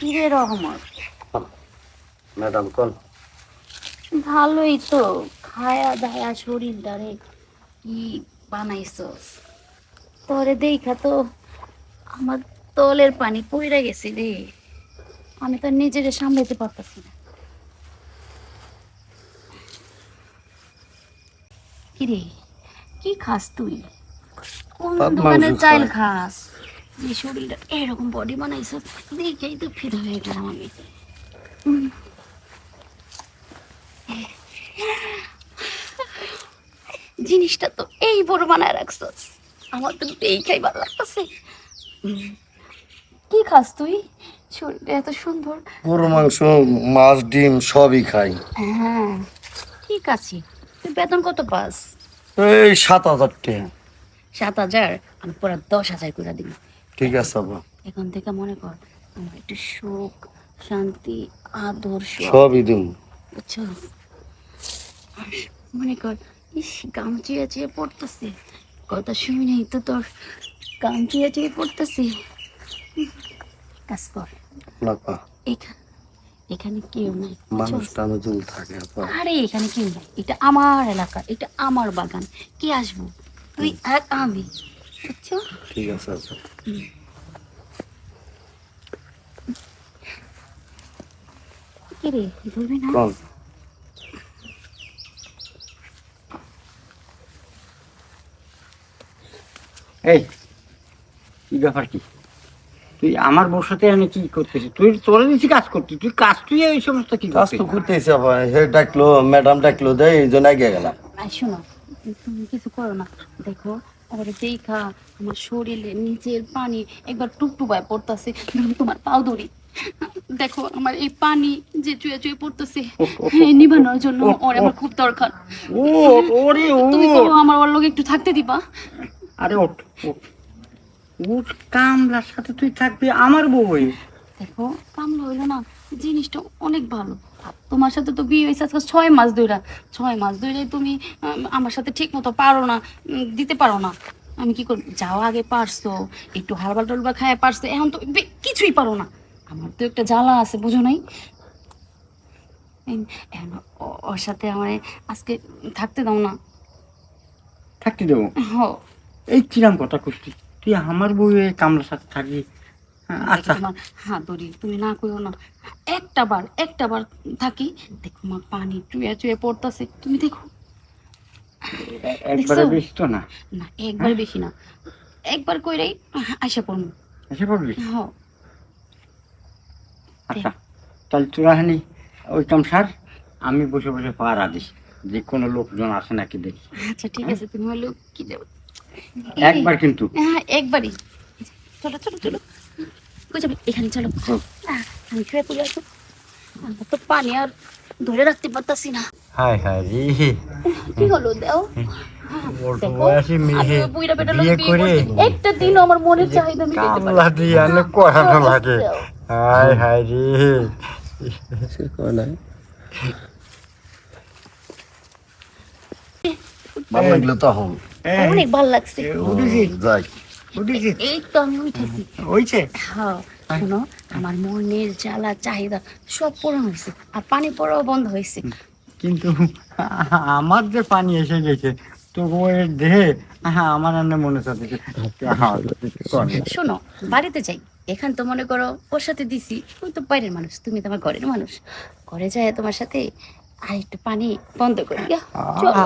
কিরে রহমত, ম্যাডাম কোন? ভালোই তো। খায়া দায়া শরীরটারে কি বানাইছস? তোরে দেখা তো আমার তলের পানি পইরা গেছে রে। আমি তো নিজেরে সামলাতে পারতাছি না। কিরে, কি খাস তুই? কোন ভাত মাংস দোকানের চাইল খাই। খাস? যে শরীরটা এরকম বডি বানাইছস, দেখেই তো ফিদা হয়ে গেলাম আমি। উম, জিনিসটা তো এই বড় বানায় রাখছস, আমার তো এই খাই ভালো লাগতেছে। কি খাস তুই? শরীরটা এত সুন্দর। গরু মাংস, মাছ, ডিম সবই খাই। হ্যাঁ, ঠিক আছে। তুই বেতন কত পাস? এই 7,000 টাকা। 7,000? আমি পুরা 10,000 করে দিব। ঠিক আছে আপা, এখন থেকে মনে কর আমার একটু সুখ, শান্তি, আদর্শ, সবই দিন। বুঝছো? আর মনে কর, ইস গাম চুয়ে চুয়ে পড়তেছে, কথা শুনি নাই তো তোর, গাম চুয়ে চুয়ে পড়তেছে। কাজ কর, না পা, এখানে এখানে কেউ নাই, বুঝছো? মানুষ টানুজুল থাকে আপা। আরে এখানে কেউ নাই, এটা আমার এলাকা, এটা আমার বাগান। কে আসবো? তুই আর আমি, বুঝছো? ঠিক আছে আপা। কি রে, ধরবি না? কোন? এই কি ব্যাপার কি? তুই আমার বউর সাথে এখানে কি করতেছিস? তুই তোরা দিচ্ছি কাজ করছিস, তুই কাজ তুই এই সমস্ত কি কাজ তো করছিস? করতেছি আপা, হে ডাকলো, ম্যাডাম ডাকলো, দেয় এই জন্য এগিয়ে গেলাম। আর শোনো, তুমি কিছু করো না। দেখো, আমার দেখা আমার শরীরে নিচের পানি একবার টুকটুকায় পড়তেছে, তোমার পাও ধরি। দেখো আমার এই পানি যে চুয়ে চুয়ে পড়তেছে, নিভানোর জন্য ওর আমার খুব দরকার। ও ওরে ও তুমি করো, আমার ওর লোক একটু থাকতে দিবা? আরে ওঠ ওঠ ওঠ, কামলার সাথে তুই থাকবি আমার বউ হয়ে? দেখো, কামলা হইলো না, জিনিসটা অনেক ভালো। আর তোমার সাথে তো বিয়ে হয়েছে আজকে 6 মাস ধরে। 6 মাস ধরে তুমি আমার সাথে ঠিক মতো পারো না, দিতে পারো না। আমি কি করব? যাও, আগে পারছো, একটু হালবা টালবা খায় পারছো, এখন তো কিছুই পারো না। আমার তো একটা জ্বালা আছে, বুঝো নাই? এখন ওর সাথে আমার আজকে থাকতে দাও না। থাকতে দেবো? হ, এই কিরাম কথা করছিস? তুই আমার বউ হয়ে কামলার সাথে থাকবি? আচ্ছা তোমার হাত ধরি, তুমি না করো না। একটা বার থাকি, দেখো আমার পানি চুয়ে চুয়ে পড়তাছে, তুমি দেখো। একবারে দেখছো? বেশি তো না? না, একবার বেশি না, একবার কইরাই আশা পড়বো। এসে পড়বি? হ, আচ্ছা, তাহলে তোরা হানি ওই কাম সার, আমি বসে বসে পাড়া দিস যে কোনো লোকজন আসে নাকি দেখি। আচ্ছা ঠিক আছে, তুমি হলো কি দেবো? একবার কিন্তু। হ্যাঁ, একবারই। চলো চলো চলো, কই যাবে? এখানে চলো। আমি শুয়ে পড়ে আসো, আমার তো পানি আর ধরে রাখতে পারতাছি না। হায় হায় রে, কি হলো দেও? অল্প দেখো, বয়সী আমি মেয়ে ওই বুইড়া বেটার বিয়ে লগে বিয়ে করে করছি, একটা দিন আমার মনের চাহিদা মিটাইতে পারি কামলা দিয়ে আনে করানো লাগে। হায় হায় রে, ভালো লাগলো তখন। অনেক ভালো লাগছে। যাই। এই তো আমি উঠেছি। হইছে? হ্যাঁ, শোনো, আমার মনের জ্বালা চাহিদা সব পূরণ হয়েছে, আর পানি পড়াও বন্ধ হয়েছে। কিন্তু আমার যে পানি এসে গেছে তো ওই দেহে, আমার রান্না মনে চাচ্ছে। শোনো, বাড়িতে যাই, এখান তো মনে করো ওর সাথে দিছি, ওই তো বাইরের মানুষ, তুমি তো আমার ঘরের মানুষ। ঘরে যায় তোমার সাথে আর একটু পানি বন্ধ করি, চলো।